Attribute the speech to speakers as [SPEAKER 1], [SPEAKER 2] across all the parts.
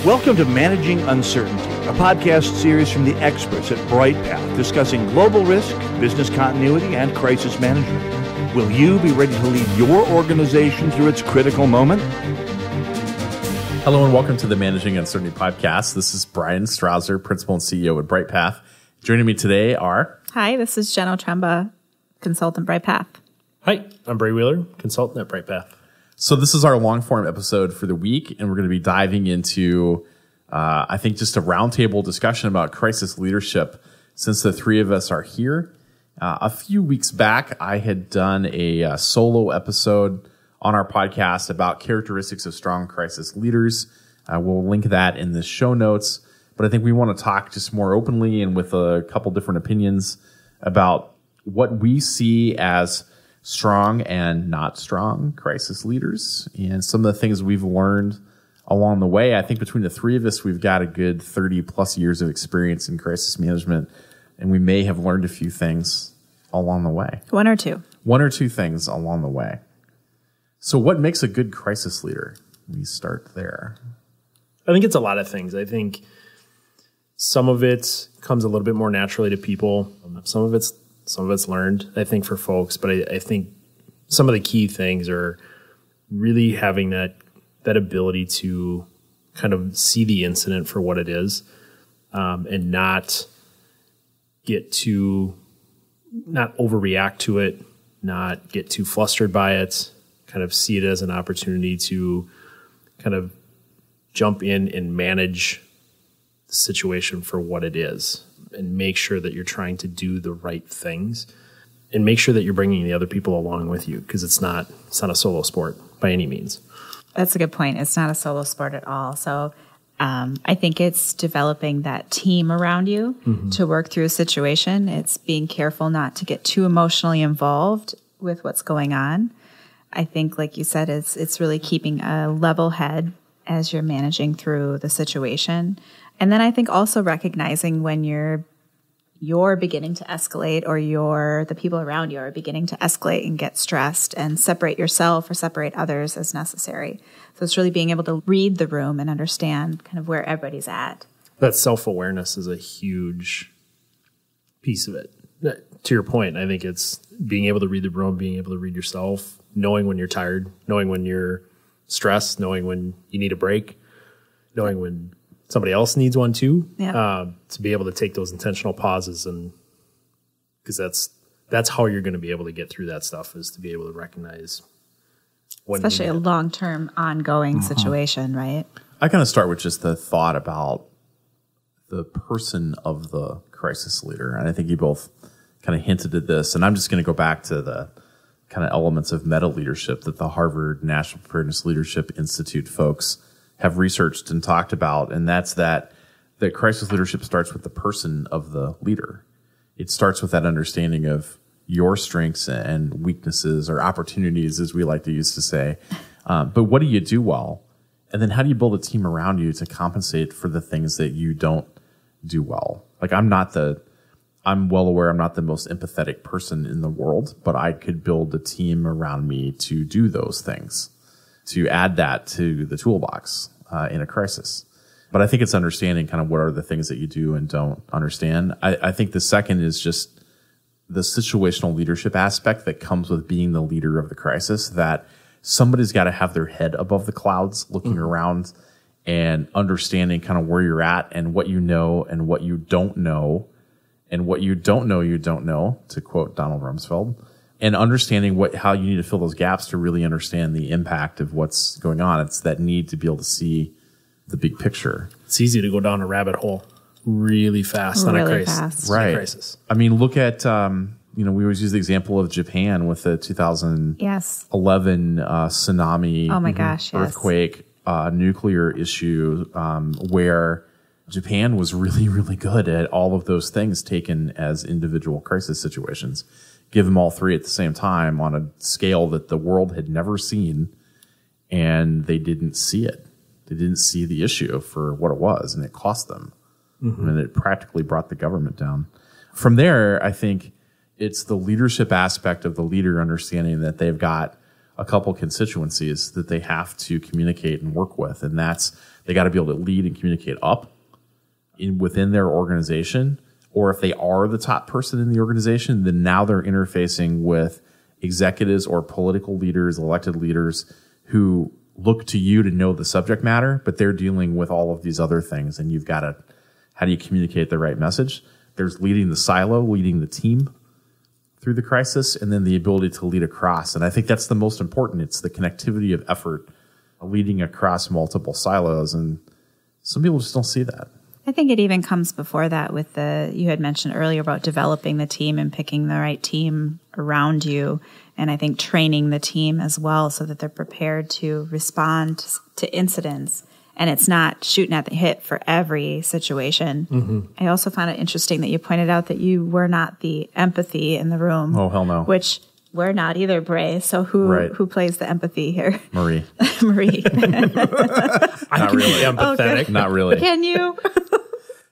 [SPEAKER 1] Welcome to Managing Uncertainty, a podcast series from the experts at Bryghtpath discussing global risk, business continuity, and crisis management. Will you be ready to lead your organization through its critical moment?
[SPEAKER 2] Hello and welcome to the Managing Uncertainty podcast. This is Bryan, Strawser, Principal and CEO at Bryghtpath. Joining me today are...
[SPEAKER 3] Hi, this is Jenn Otremba, Consultant Bryghtpath.
[SPEAKER 4] Hi, I'm Bray Consultant at Bryghtpath.
[SPEAKER 2] So this is our long-form episode for the week, and we're going to be diving into, I think, just a roundtable discussion about crisis leadership since the three of us are here. A few weeks back, I had done a solo episode on our podcast about characteristics of strong crisis leaders. We'll link that in the show notes, but I think we want to talk just more openly and with a couple different opinions about what we see as strong and not strong crisis leaders and some of the things we've learned along the way. I think between the three of us, we've got a good 30 plus years of experience in crisis management, and we may have learned a few things along the way.
[SPEAKER 3] One or two
[SPEAKER 2] things along the way. So what makes a good crisis leader? We start there.
[SPEAKER 4] I think it's a lot of things. I think some of it comes a little bit more naturally to people. Some of it's learned, I think, for folks. But I think some of the key things are really having that ability to kind of see the incident for what it is, and not overreact to it, not get too flustered by it, kind of see it as an opportunity to kind of jump in and manage the situation for what it is, and make sure that you're trying to do the right things, and make sure that you're bringing the other people along with you, because it's not a solo sport by any means.
[SPEAKER 3] That's a good point. It's not a solo sport at all. So I think it's developing that team around you to work through a situation. It's being careful not to get too emotionally involved with what's going on. I think, like you said, it's really keeping a level head as you're managing through the situation. And then I think also recognizing when you're beginning to escalate, or the people around you are beginning to escalate and get stressed, and separate yourself or separate others as necessary. So it's really being able to read the room and understand kind of where everybody's at.
[SPEAKER 4] That self-awareness is a huge piece of it. To your point, I think it's being able to read the room, being able to read yourself, knowing when you're tired, knowing when you're stressed, knowing when you need a break, knowing when somebody else needs one too.
[SPEAKER 3] Yeah.
[SPEAKER 4] To be able to take those intentional pauses, and because that's how you're going to be able to get through that stuff, is to be able to recognize when,
[SPEAKER 3] especially a long-term ongoing situation, right?
[SPEAKER 2] I kind of start with just the thought about the person of the crisis leader. And I think you both kind of hinted at this, and I'm just going to go back to the kind of elements of meta leadership that the Harvard National Preparedness Leadership Institute folks have researched and talked about, and that's that crisis leadership starts with the person of the leader. It starts with that understanding of your strengths and weaknesses, or opportunities, as we like to use to say. But what do you do well? And then how do you build a team around you to compensate for the things that you don't do well? Like, I'm well aware I'm not the most empathetic person in the world, but I could build a team around me to do those things, to add that to the toolbox in a crisis. But I think it's understanding kind of what are the things that you do and don't understand. I think the second is just the situational leadership aspect that comes with being the leader of the crisis, that somebody's got to have their head above the clouds, looking around and understanding kind of where you're at and what you know and what you don't know, and what you don't know, to quote Donald Rumsfeld, and understanding how you need to fill those gaps to really understand the impact of what's going on. It's that need to be able to see the big picture.
[SPEAKER 4] It's easy to go down a rabbit hole really fast on a crisis.
[SPEAKER 2] Right. I mean, look at, we always use the example of Japan with the 2011 tsunami,
[SPEAKER 3] oh my gosh,
[SPEAKER 2] earthquake, nuclear issue, where Japan was really, really good at all of those things taken as individual crisis situations. Give them all three at the same time on a scale that the world had never seen, and they didn't see it. They didn't see the issue for what it was, and it cost them. And it practically brought the government down. From there, I think it's the leadership aspect of the leader understanding that they've got a couple constituencies that they have to communicate and work with. And that's, they got to be able to lead and communicate up within their organization. Or if they are the top person in the organization, then now they're interfacing with executives or political leaders, elected leaders who look to you to know the subject matter, but they're dealing with all of these other things. And you've got to, how do you communicate the right message? There's leading the silo, leading the team through the crisis, and then the ability to lead across. And I think that's the most important. It's the connectivity of effort, leading across multiple silos. And some people just don't see that.
[SPEAKER 3] I think it even comes before that with you had mentioned earlier about developing the team and picking the right team around you. And I think training the team as well so that they're prepared to respond to incidents. And it's not shooting at the hip for every situation. Mm-hmm. I also found it interesting that you pointed out that you were not the empathy in the room.
[SPEAKER 2] Oh, hell no.
[SPEAKER 3] Which we're not either, Bray. So who plays the empathy here?
[SPEAKER 2] Marie.
[SPEAKER 3] Marie.
[SPEAKER 4] I can be empathetic.
[SPEAKER 3] Okay.
[SPEAKER 2] Not really.
[SPEAKER 3] Can you?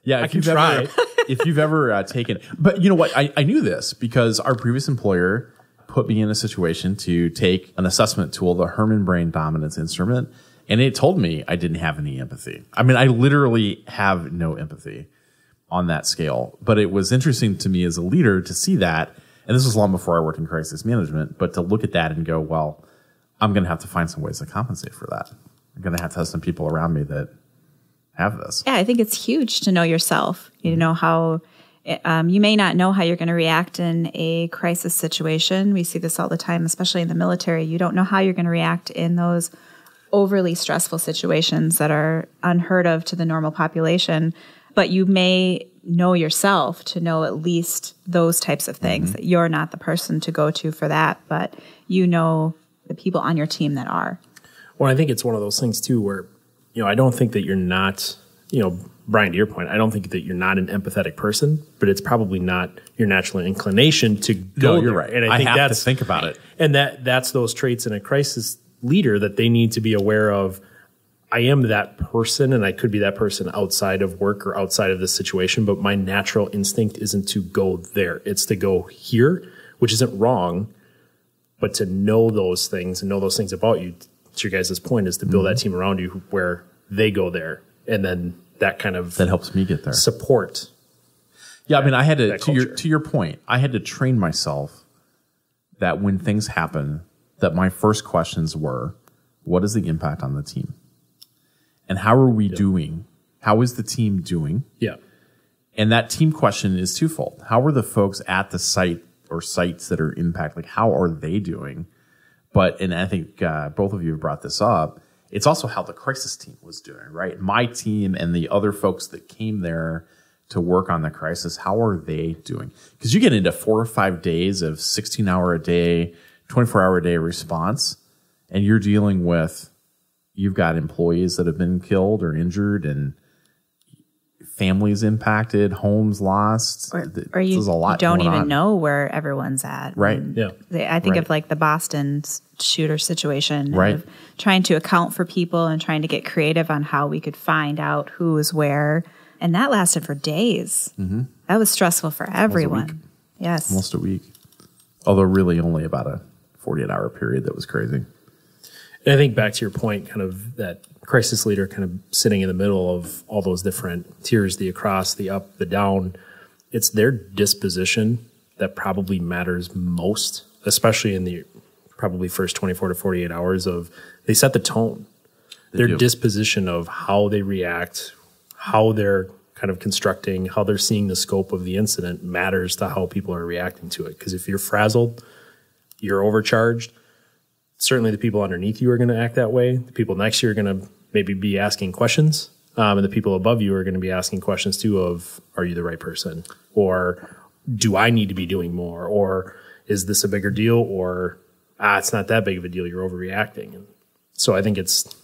[SPEAKER 2] Yeah, if you've ever taken, but you know what? I knew this because our previous employer put me in a situation to take an assessment tool, the Herman Brain Dominance Instrument, and it told me I didn't have any empathy. I mean, I literally have no empathy on that scale. But it was interesting to me as a leader to see that, and this was long before I worked in crisis management, but to look at that and go, well, I'm going to have to find some ways to compensate for that. I'm going to have some people around me that have this.
[SPEAKER 3] Yeah, I think it's huge to know yourself. You know how you may not know how you're going to react in a crisis situation. We see this all the time, especially in the military. You don't know how you're going to react in those overly stressful situations that are unheard of to the normal population. But you may know yourself to know at least those types of things, mm-hmm. that you're not the person to go to for that, but you know the people on your team that are.
[SPEAKER 4] Well, I think it's one of those things too where, I don't think that you're not, Bryan, to your point, I don't think that you're not an empathetic person, but it's probably not your natural inclination to go.
[SPEAKER 2] No, you're
[SPEAKER 4] there.
[SPEAKER 2] right.
[SPEAKER 4] And I think
[SPEAKER 2] have to think about it.
[SPEAKER 4] And that's those traits in a crisis leader that they need to be aware of. I am that person, and I could be that person outside of work or outside of this situation, but my natural instinct isn't to go there. It's to go here, which isn't wrong, but to know those things and know those things about you. To your guys' point is to build that team around you where they go there, and then that
[SPEAKER 2] helps me get there.
[SPEAKER 4] Support.
[SPEAKER 2] Yeah, I mean, I had to your point, I had to train myself that when things happen, that my first questions were, what is the impact on the team? And how are we doing? How is the team doing?
[SPEAKER 4] Yeah.
[SPEAKER 2] And that team question is twofold. How are the folks at the site or sites that are impacted? Like, how are they doing? But, and I think both of you have brought this up, it's also how the crisis team was doing, right? My team and the other folks that came there to work on the crisis, how are they doing? Because you get into 4 or 5 days of 16-hour a day, 24-hour a day response, and you're dealing with, you've got employees that have been killed or injured and families impacted, homes lost.
[SPEAKER 3] Or you don't even know where everyone's at.
[SPEAKER 2] Right.
[SPEAKER 3] And I think of like the Boston shooter situation.
[SPEAKER 2] Right.
[SPEAKER 3] Of trying to account for people and trying to get creative on how we could find out who was where. And that lasted for days. Mm-hmm. That was stressful for everyone. Yes.
[SPEAKER 2] Almost a week. Although really only about a 48-hour period that was crazy.
[SPEAKER 4] And I think back to your point, kind of that crisis leader kind of sitting in the middle of all those different tiers, the across, the up, the down. It's their disposition that probably matters most, especially in the probably first 24 to 48 hours of they set the tone. Their disposition of how they react, how they're kind of constructing, how they're seeing the scope of the incident matters to how people are reacting to it. Because if you're frazzled, you're overcharged, certainly the people underneath you are going to act that way. The people next to you are going to maybe be asking questions. And the people above you are going to be asking questions too of, are you the right person? Or do I need to be doing more? Or is this a bigger deal? Or, it's not that big of a deal. You're overreacting. And so I think it's,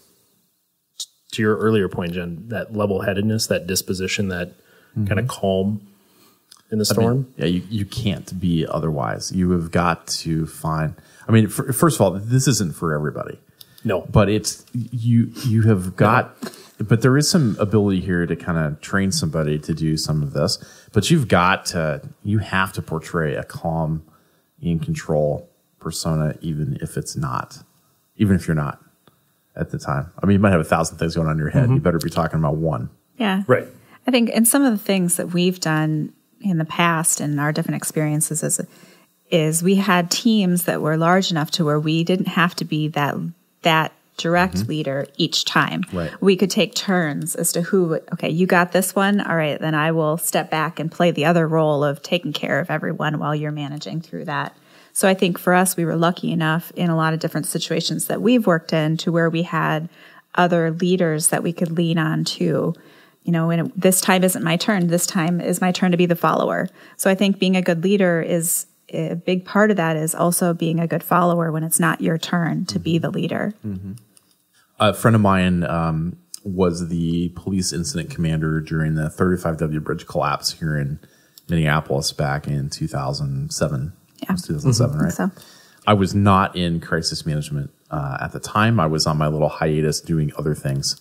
[SPEAKER 4] to your earlier point, Jen, that level-headedness, that disposition, that kind of calm in the storm.
[SPEAKER 2] You can't be otherwise. You have got to find... first of all, this isn't for everybody.
[SPEAKER 4] No.
[SPEAKER 2] But it's you have got but there is some ability here to kind of train somebody to do some of this. But you have to portray a calm, in control persona, even if you're not at the time. I mean, you might have 1,000 things going on in your head. You better be talking about one.
[SPEAKER 3] Yeah.
[SPEAKER 4] Right.
[SPEAKER 3] I think in some of the things that we've done in the past and our different experiences is we had teams that were large enough to where we didn't have to be that direct leader each time.
[SPEAKER 2] Right.
[SPEAKER 3] We could take turns as to who, okay, you got this one. All right, then I will step back and play the other role of taking care of everyone while you're managing through that. So I think for us, we were lucky enough in a lot of different situations that we've worked in to where we had other leaders that we could lean on to. You know, when this time isn't my turn, this time is my turn to be the follower. So I think being a good leader is a big part of that is also being a good follower when it's not your turn to be the leader.
[SPEAKER 2] A friend of mine was the police incident commander during the 35W bridge collapse here in Minneapolis back in 2007.
[SPEAKER 3] Yeah.
[SPEAKER 2] 2007, right?
[SPEAKER 3] So.
[SPEAKER 2] I was not in crisis management at the time. I was on my little hiatus doing other things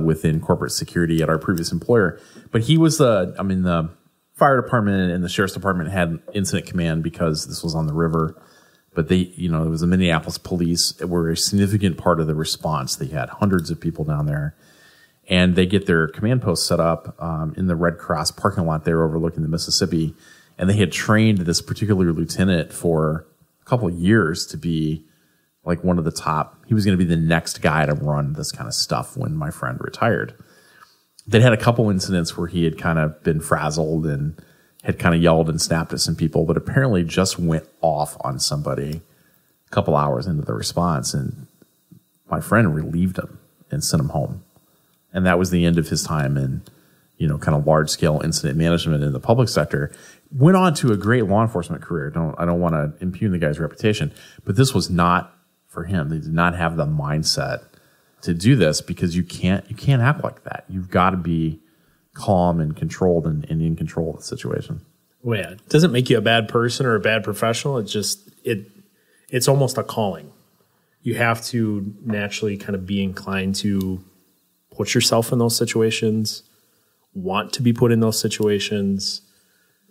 [SPEAKER 2] within corporate security at our previous employer. But he was the fire department and the sheriff's department had incident command because this was on the river. But it was the Minneapolis police were a significant part of the response. They had hundreds of people down there. And they get their command post set up in the Red Cross parking lot there overlooking the Mississippi. And they had trained this particular lieutenant for a couple of years to be like one of the top. He was going to be the next guy to run this kind of stuff when my friend retired. They'd had a couple incidents where he had kind of been frazzled and had kind of yelled and snapped at some people, but apparently just went off on somebody a couple hours into the response. And my friend relieved him and sent him home. And that was the end of his time in, kind of large scale incident management in the public sector. Went on to a great law enforcement career. I don't want to impugn the guy's reputation, but this was not for him. They did not have the mindset to do this because you can't act like that. You've got to be calm and controlled and in control of the situation.
[SPEAKER 4] Well, yeah, it doesn't make you a bad person or a bad professional. It's almost a calling. You have to naturally kind of be inclined to put yourself in those situations, want to be put in those situations,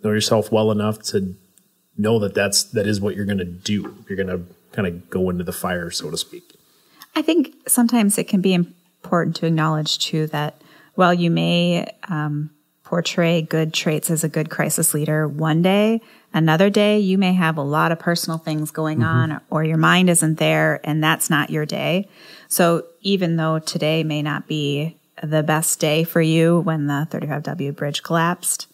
[SPEAKER 4] know yourself well enough to know that is what you're going to do. You're going to kind of go into the fire, so to speak. I
[SPEAKER 3] think sometimes it can be important to acknowledge, too, that while you may portray good traits as a good crisis leader one day, another day you may have a lot of personal things going on or your mind isn't there and that's not your day. So even though today may not be the best day for you when the 35W bridge collapsed,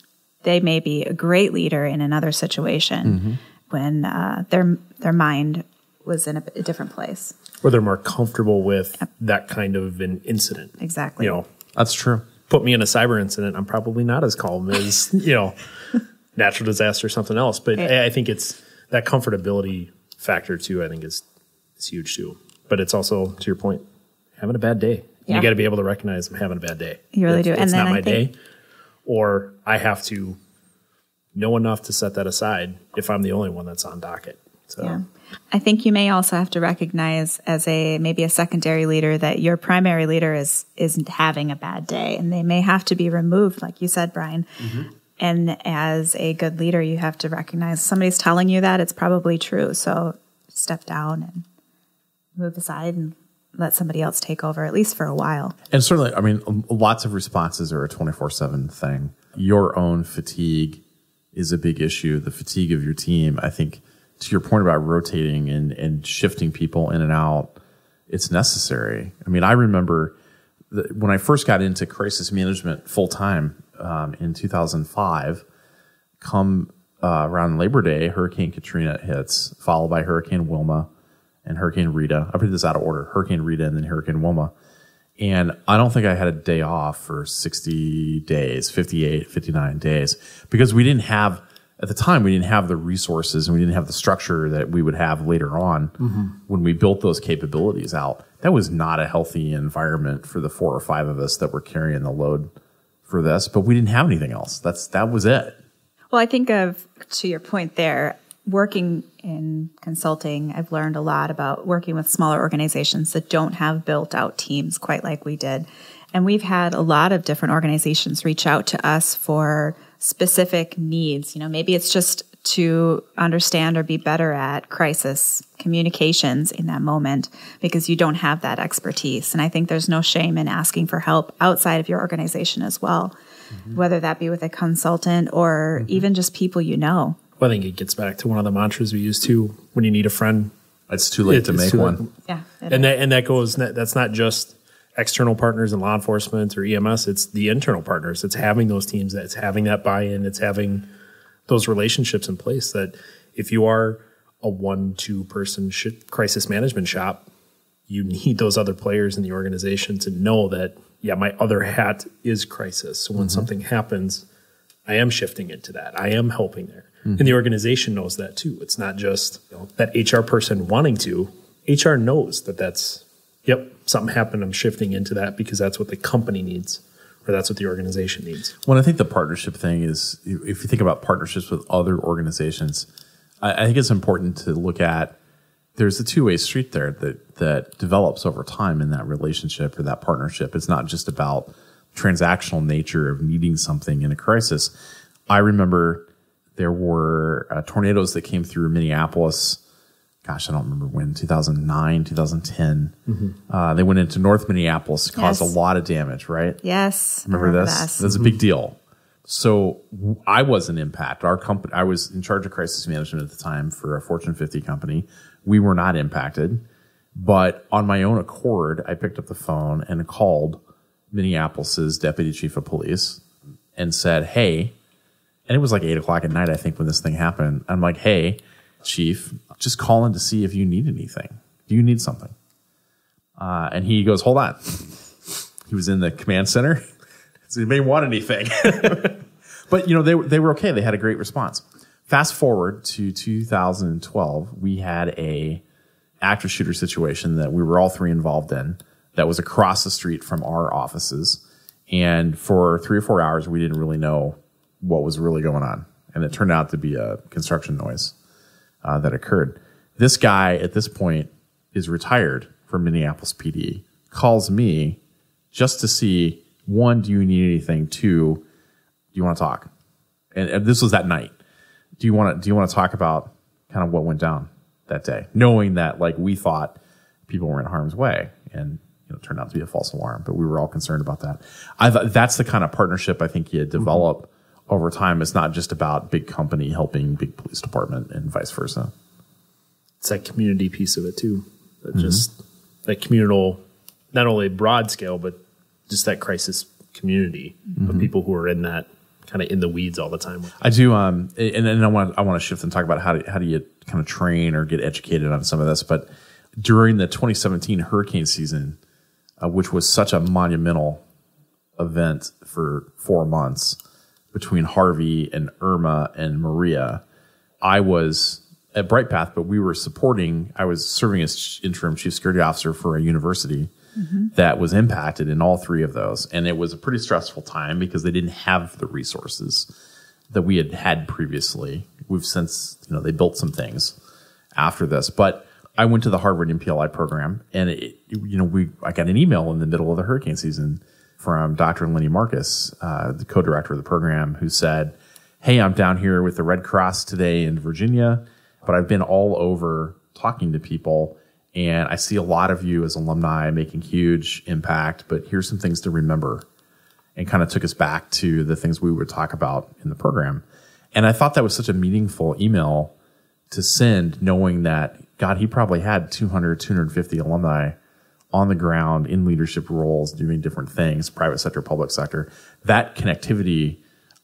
[SPEAKER 3] they may be a great leader in another situation when their mind was in a different place.
[SPEAKER 4] Or they're more comfortable with that kind of an incident.
[SPEAKER 3] Exactly.
[SPEAKER 2] That's true.
[SPEAKER 4] Put me in a cyber incident, I'm probably not as calm as, natural disaster or something else. But I think it's that comfortability factor too, I think is huge too. But it's also, to your point, having a bad day. Yeah. You got to be able to recognize I'm having a bad day.
[SPEAKER 3] You really do.
[SPEAKER 4] It's not my day. Or I have to know enough to set that aside if I'm the only one that's on docket. So.
[SPEAKER 3] Yeah. I think you may also have to recognize as maybe a secondary leader that your primary leader isn't having a bad day and they may have to be removed, like you said, Bryan. And as a good leader, you have to recognize somebody's telling you that it's probably true. So step down and move aside and let somebody else take over, at least for a while.
[SPEAKER 2] And certainly, I mean, lots of responses are a 24/7 thing. Your own fatigue is a big issue. The fatigue of your team, I think, to your point about rotating and shifting people in and out, it's necessary. I mean, I remember when I first got into crisis management full time in 2005, around Labor Day, Hurricane Katrina hits, followed by Hurricane Wilma and Hurricane Rita. I put this out of order, Hurricane Rita and then Hurricane Wilma. And I don't think I had a day off for 60 days, 58, 59 days, because at the time, we didn't have the resources and we didn't have the structure that we would have later on when we built those capabilities out. That was not a healthy environment for the 4 or 5 of us that were carrying the load for this, but we didn't have anything else. That was it.
[SPEAKER 3] Well, I think to your point there, working in consulting, I've learned a lot about working with smaller organizations that don't have built out teams quite like we did. And we've had a lot of different organizations reach out to us for specific needs. Maybe it's just to understand or be better at crisis communications in that moment because you don't have that expertise. And I think there's no shame in asking for help outside of your organization as well, whether that be with a consultant or even just people you know.
[SPEAKER 4] Well, I think it gets back to one of the mantras we use too. When you need a friend,
[SPEAKER 2] it's too late to make one.
[SPEAKER 3] Yeah,
[SPEAKER 4] that's not just external partners in law enforcement or EMS. It's the internal partners. It's having those teams. It's having that buy-in. It's having those relationships in place. That if you are a 1-2 person crisis management shop, you need those other players in the organization to know that, yeah, my other hat is crisis. So when something happens, I am shifting into that. I am helping there. And the organization knows that too. It's not just that HR person wanting to. HR knows that that's, something happened. I'm shifting into that because that's what the company needs or that's what the organization needs.
[SPEAKER 2] Well, I think the partnership thing is, if you think about partnerships with other organizations, I think it's important to look at, there's a two-way street there that develops over time in that relationship or that partnership. It's not just about transactional nature of needing something in a crisis. I remember there were tornadoes that came through Minneapolis. Gosh, I don't remember when, 2009, 2010. They went into North Minneapolis, caused a lot of damage, right?
[SPEAKER 3] Yes.
[SPEAKER 2] Remember this? That's a big deal. So I wasn't impacted. Our company, I was in charge of crisis management at the time for a Fortune 50 company. We were not impacted. But on my own accord, I picked up the phone and called Minneapolis's deputy chief of police and said, hey, and it was like 8 o'clock at night, I think, when this thing happened. I'm like, hey, chief, just calling to see if you need anything. Do you need something? And he goes, hold on. He was in the command center. So he may want anything. But, they were okay. They had a great response. Fast forward to 2012, we had a active shooter situation that we were all three involved in that was across the street from our offices. And for 3 or 4 hours, we didn't really know what was really going on. And it turned out to be a construction noise that occurred. This guy at this point is retired from Minneapolis PD, calls me just to see, 1, do you need anything? 2, do you want to talk? And this was that night. Do you want to talk about kind of what went down that day? Knowing that we thought people were in harm's way, and it turned out to be a false alarm, but we were all concerned about that. I thought that's the kind of partnership I think you develop over time. It's not just about big company helping big police department and vice versa.
[SPEAKER 4] It's that community piece of it too. Just that communal, not only broad scale, but just that crisis community of people who are in that kind of in the weeds all the time.
[SPEAKER 2] I do. And I want to shift and talk about how do you kind of train or get educated on some of this. But during the 2017 hurricane season, which was such a monumental event for 4 months between Harvey and Irma and Maria, I was at Bryghtpath, but we were I was serving as interim chief security officer for a university that was impacted in all 3 of those. And it was a pretty stressful time because they didn't have the resources that we had previously. We've since, they built some things after this. But I went to the Harvard NPLI program, and I got an email in the middle of the hurricane season from Dr. Lenny Marcus, the co-director of the program, who said, hey, I'm down here with the Red Cross today in Virginia, but I've been all over talking to people, and I see a lot of you as alumni making huge impact, but here's some things to remember, and kind of took us back to the things we would talk about in the program. And I thought that was such a meaningful email to send, knowing that, God, he probably had 200, 250 alumni on the ground in leadership roles, doing different things, private sector, public sector. That connectivity,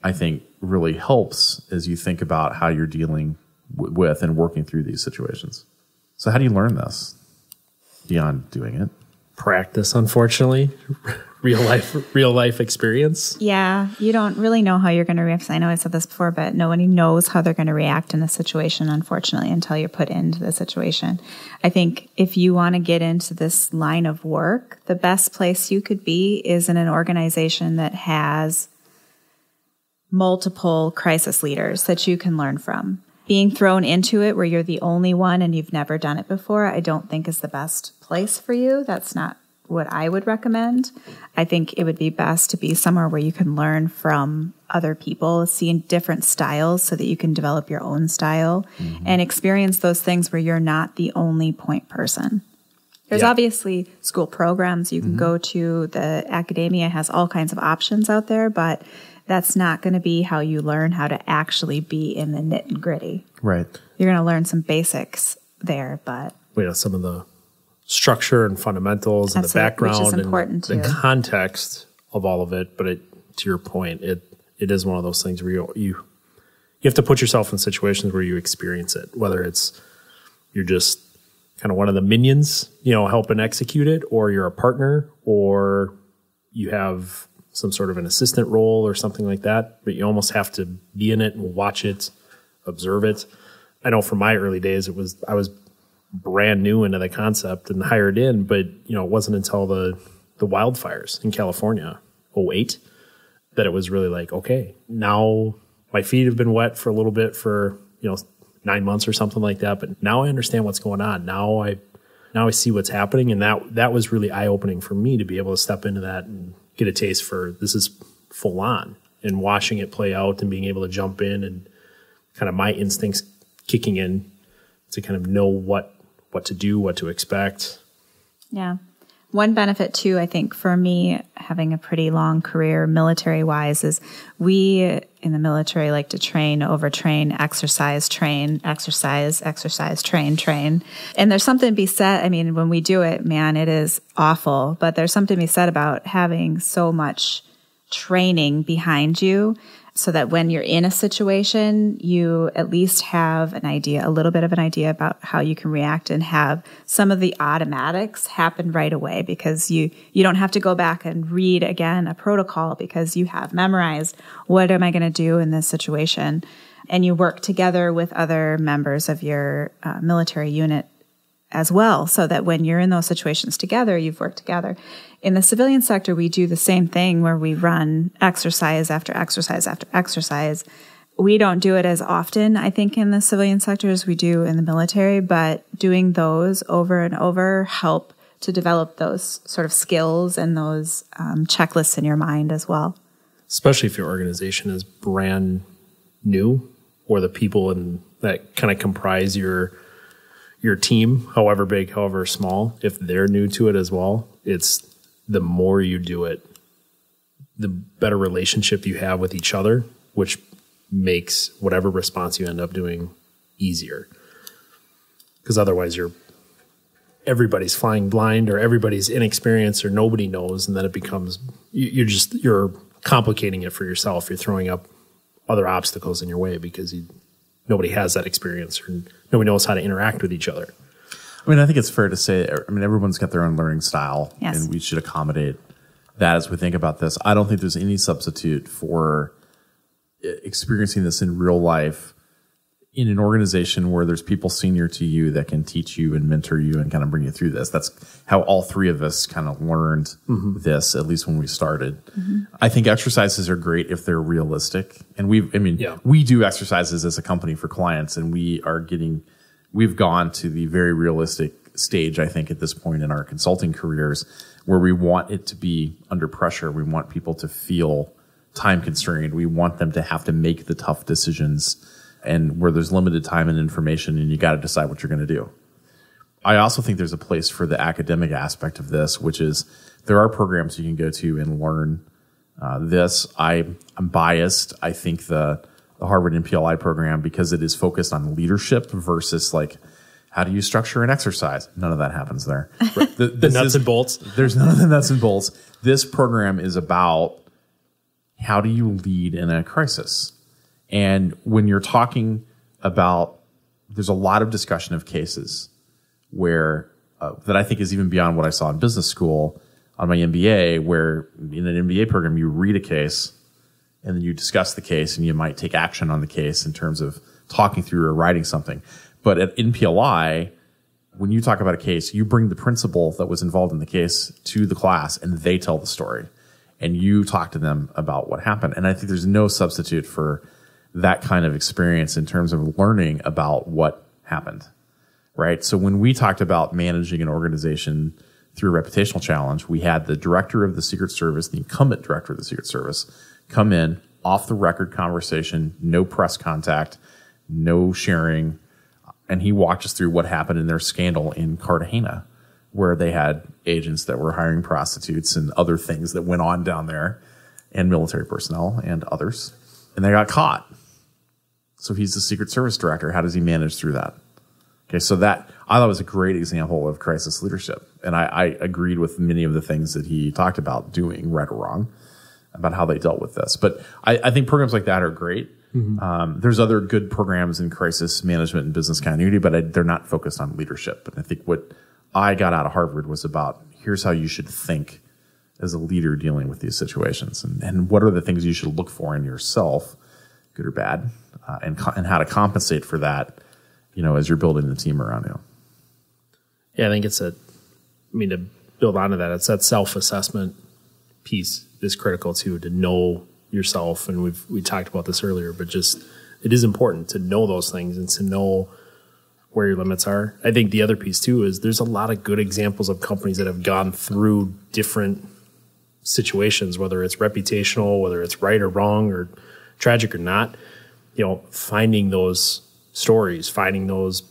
[SPEAKER 2] I think, really helps as you think about how you're dealing with and working through these situations. So how do you learn this beyond doing it?
[SPEAKER 4] Practice, unfortunately. real life experience.
[SPEAKER 3] Yeah, you don't really know how you're going to react. I know I said this before, but nobody knows how they're going to react in a situation, unfortunately, until you're put into the situation. I think if you want to get into this line of work, the best place you could be is in an organization that has multiple crisis leaders that you can learn from. Being thrown into it where you're the only one and you've never done it before, I don't think is the best place for you. That's not what I would recommend. I think it would be best to be somewhere where you can learn from other people, seeing different styles so that you can develop your own style and experience those things where you're not the only point person. There's obviously school programs you can go to. The academia has all kinds of options out there, but that's not going to be how you learn how to actually be in the nit and gritty.
[SPEAKER 2] Right.
[SPEAKER 3] You're going to learn some basics there, but
[SPEAKER 4] some of the structure and fundamentals and the background and the context of all of it. But to your point, it is one of those things where you have to put yourself in situations where you experience it, whether it's you're just kind of one of the minions, helping execute it, or you're a partner, or you have some sort of an assistant role or something like that, but you almost have to be in it and watch it, observe it. I know from my early days, I was brand new into the concept and hired in, but it wasn't until the wildfires in California, 2008, that it was really like, okay, now my feet have been wet for a little bit for 9 months or something like that, but now I understand what's going on. Now I see what's happening, and that was really eye-opening for me to be able to step into that and get a taste for this is full on, and watching it play out and being able to jump in and kind of my instincts kicking in to kind of know what to do, what to expect.
[SPEAKER 3] Yeah. One benefit too, I think for me, having a pretty long career military-wise, is we in the military like to train, overtrain, exercise, train, exercise, train. And there's something to be said. I mean, when we do it, man, it is awful. But there's something to be said about having so much training behind you so that when you're in a situation, you at least have an idea, a little bit of an idea about how you can react and have some of the automatics happen right away, because you don't have to go back and read again a protocol because you have memorized what am I going to do in this situation. And you work together with other members of your military unit as well, so that when you're in those situations together, you've worked together. In the civilian sector, we do the same thing where we run exercise after exercise after exercise. We don't do it as often, I think, in the civilian sector as we do in the military, but doing those over and over help to develop those sort of skills and those checklists in your mind as well.
[SPEAKER 4] Especially if your organization is brand new, or the people that kind of comprise your team, however big, however small, if they're new to it as well, it's the more you do it, the better relationship you have with each other, which makes whatever response you end up doing easier. Because otherwise everybody's flying blind, or everybody's inexperienced, or nobody knows, and then it becomes, you're complicating it for yourself. You're throwing up other obstacles in your way because nobody has that experience, or nobody knows how to interact with each other.
[SPEAKER 2] I mean, I think it's fair to say, everyone's got their own learning style, and we should accommodate that as we think about this. I don't think there's any substitute for experiencing this in real life in an organization where there's people senior to you that can teach you and mentor you and kind of bring you through this. That's how all three of us kind of learned this, at least when we started. I think exercises are great if they're realistic. And we do exercises as a company for clients, and we've gone to the very realistic stage, I think, at this point in our consulting careers, where we want it to be under pressure. We want people to feel time constrained. We want them to have to make the tough decisions, and where there's limited time and information, and you got to decide what you're going to do. I also think there's a place for the academic aspect of this, which is there are programs you can go to and learn this. I'm biased. I think the Harvard NPLI program, because it is focused on leadership versus like, how do you structure an exercise? None of that happens there.
[SPEAKER 4] The nuts and bolts.
[SPEAKER 2] There's none of the nuts and bolts. This program is about how do you lead in a crisis? And when you're talking about, there's a lot of discussion of cases where that I think is even beyond what I saw in business school on my MBA, where in an MBA program, you read a case and then you discuss the case, and you might take action on the case in terms of talking through or writing something. But at NPLI, when you talk about a case, you bring the principal that was involved in the case to the class, and they tell the story, and you talk to them about what happened. And I think there's no substitute for that kind of experience in terms of learning about what happened, right? So when we talked about managing an organization through a reputational challenge, we had the director of the Secret Service, the incumbent director of the Secret Service, come in, off the record conversation, no press contact, no sharing. And he walked us through what happened in their scandal in Cartagena, where they had agents that were hiring prostitutes and other things that went on down there, and military personnel and others. And they got caught. So he's the Secret Service director. How does he manage through that? Okay, so that I thought was a great example of crisis leadership. And I agreed with many of the things that he talked about doing, right or wrong, about how they dealt with this. But I think programs like that are great. Mm-hmm. There's other good programs in crisis management and business continuity, but they're not focused on leadership. And I think what I got out of Harvard was about, here's how you should think as a leader dealing with these situations, and what are the things you should look for in yourself, good or bad, and how to compensate for that, as you're building the team around you.
[SPEAKER 4] Yeah, I think to build onto that, it's that self-assessment piece is critical too, to know yourself. And we talked about this earlier, but just it is important to know those things and to know where your limits are. I think the other piece too is there's a lot of good examples of companies that have gone through different situations, whether it's reputational, whether it's right or wrong or tragic or not, finding those stories, finding those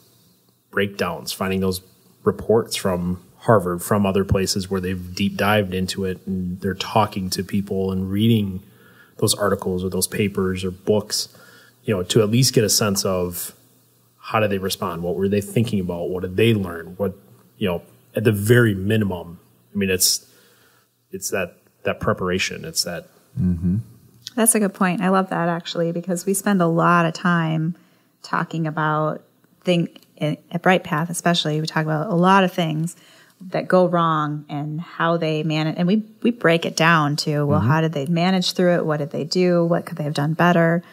[SPEAKER 4] breakdowns, finding those reports from Harvard, from other places where they've deep dived into it and they're talking to people and reading those articles or those papers or books, to at least get a sense of how did they respond? What were they thinking about? What did they learn? What, at the very minimum, it's that preparation. It's that.
[SPEAKER 2] Mm-hmm.
[SPEAKER 3] That's a good point. I love that actually, because we spend a lot of time talking about at Bryghtpath, especially, we talk about a lot of things that go wrong and how they manage. And we break it down to, well, how did they manage through it? What did they do? What could they have done better?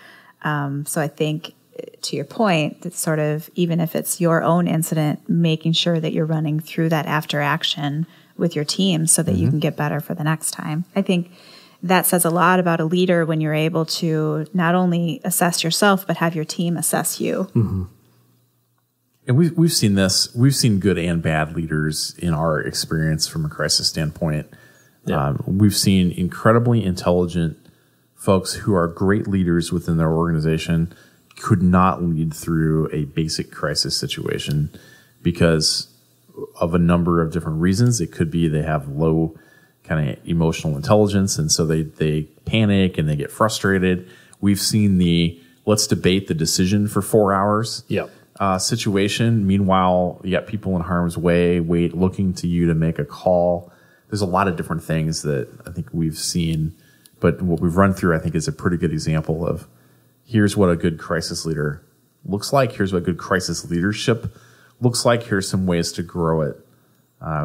[SPEAKER 3] So I think, to your point, it's sort of, even if it's your own incident, making sure that you're running through that after action with your team so that you can get better for the next time. I think that says a lot about a leader when you're able to not only assess yourself, but have your team assess you.
[SPEAKER 2] Mm-hmm. And we've seen this. We've seen good and bad leaders in our experience from a crisis standpoint. Yeah. We've seen incredibly intelligent folks who are great leaders within their organization could not lead through a basic crisis situation because of a number of different reasons. It could be they have low kind of emotional intelligence, and so they panic and they get frustrated. We've seen the let's debate the decision for 4 hours.
[SPEAKER 4] Yep.
[SPEAKER 2] Situation. Meanwhile, you got people in harm's way, looking to you to make a call. There's a lot of different things that I think we've seen, but what we've run through, I think, is a pretty good example of here's what a good crisis leader looks like. Here's what good crisis leadership looks like. Here's some ways to grow it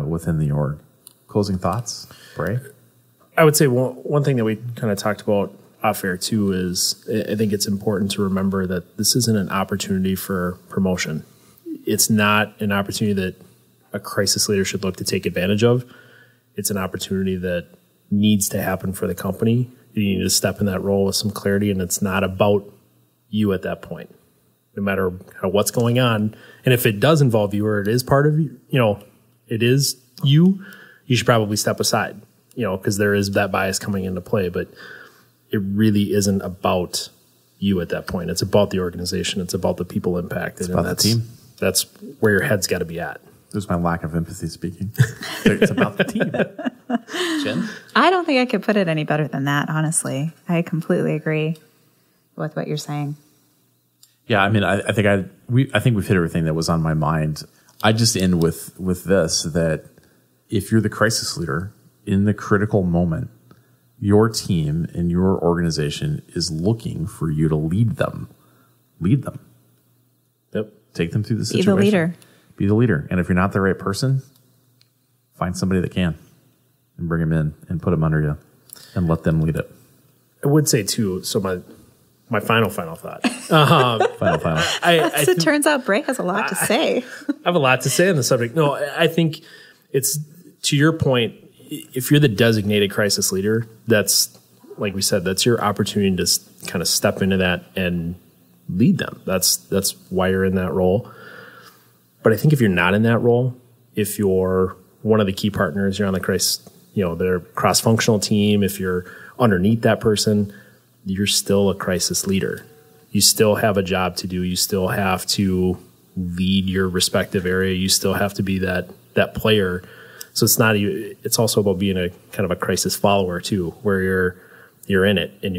[SPEAKER 2] within the org. Closing thoughts, Bray?
[SPEAKER 4] I would say one thing that we kind of talked about off air too is I think it's important to remember that this isn't an opportunity for promotion. It's not an opportunity that a crisis leader should look to take advantage of. It's an opportunity that needs to happen for the company. You need to step in that role with some clarity, and it's not about you at that point, no matter what's going on. And if it does involve you or it is part of you, it is you should probably step aside, because there is that bias coming into play. But it really isn't about you at that point. It's about the organization. It's about the people impacted.
[SPEAKER 2] It's about the team.
[SPEAKER 4] That's where your head's got to be at.
[SPEAKER 2] There's my lack of empathy speaking. It's about the team. Jenn?
[SPEAKER 3] I don't think I could put it any better than that, honestly. I completely agree with what you're saying.
[SPEAKER 2] Yeah, I think we've hit everything that was on my mind. I just end with this, that if you're the crisis leader in the critical moment, your team and your organization is looking for you to lead them. Lead them.
[SPEAKER 4] Yep.
[SPEAKER 2] Take them through the situation.
[SPEAKER 3] Be the leader.
[SPEAKER 2] Be the leader. And if you're not the right person, find somebody that can and bring them in and put them under you and let them lead it.
[SPEAKER 4] I would say too, so my final thought.
[SPEAKER 2] Final.
[SPEAKER 3] It turns out Bray has a lot to say.
[SPEAKER 4] I have a lot to say on the subject. No, I think it's, to your point, if you're the designated crisis leader, that's, like we said, that's your opportunity to kind of step into that and lead them. That's why you're in that role. But I think if you're not in that role, if you're one of the key partners, you're on the crisis, their cross-functional team, if you're underneath that person, you're still a crisis leader. You still have a job to do. You still have to lead your respective area. You still have to be that player. So it's also about being a kind of a crisis follower too, where you're in it and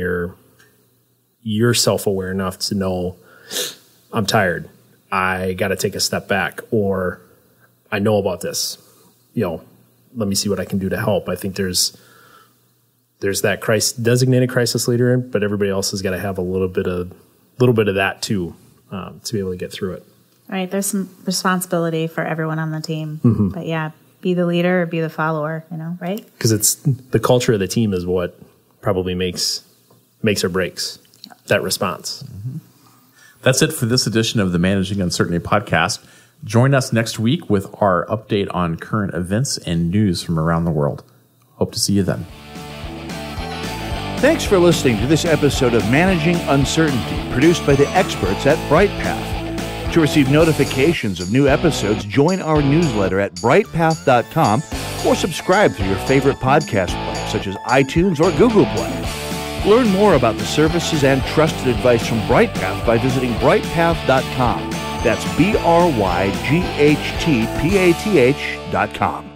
[SPEAKER 4] you're self-aware enough to know, I'm tired. I got to take a step back, or I know about this. Let me see what I can do to help. I think there's that designated crisis leader, but everybody else has got to have a little bit of that too, to be able to get through it.
[SPEAKER 3] Right. There's some responsibility for everyone on the team,
[SPEAKER 4] Mm-hmm.
[SPEAKER 3] but yeah, be the leader or be the follower, right?
[SPEAKER 4] Because it's the culture of the team is what probably makes or breaks that response.
[SPEAKER 2] Mm-hmm. That's it for this edition of the Managing Uncertainty podcast. Join us next week with our update on current events and news from around the world. Hope to see you then.
[SPEAKER 1] Thanks for listening to this episode of Managing Uncertainty, produced by the experts at Bryghtpath. To receive notifications of new episodes, join our newsletter at bryghtpath.com or subscribe through your favorite podcast player, such as iTunes or Google Play. Learn more about the services and trusted advice from Bryghtpath by visiting bryghtpath.com. That's BRYGHTPATH.com.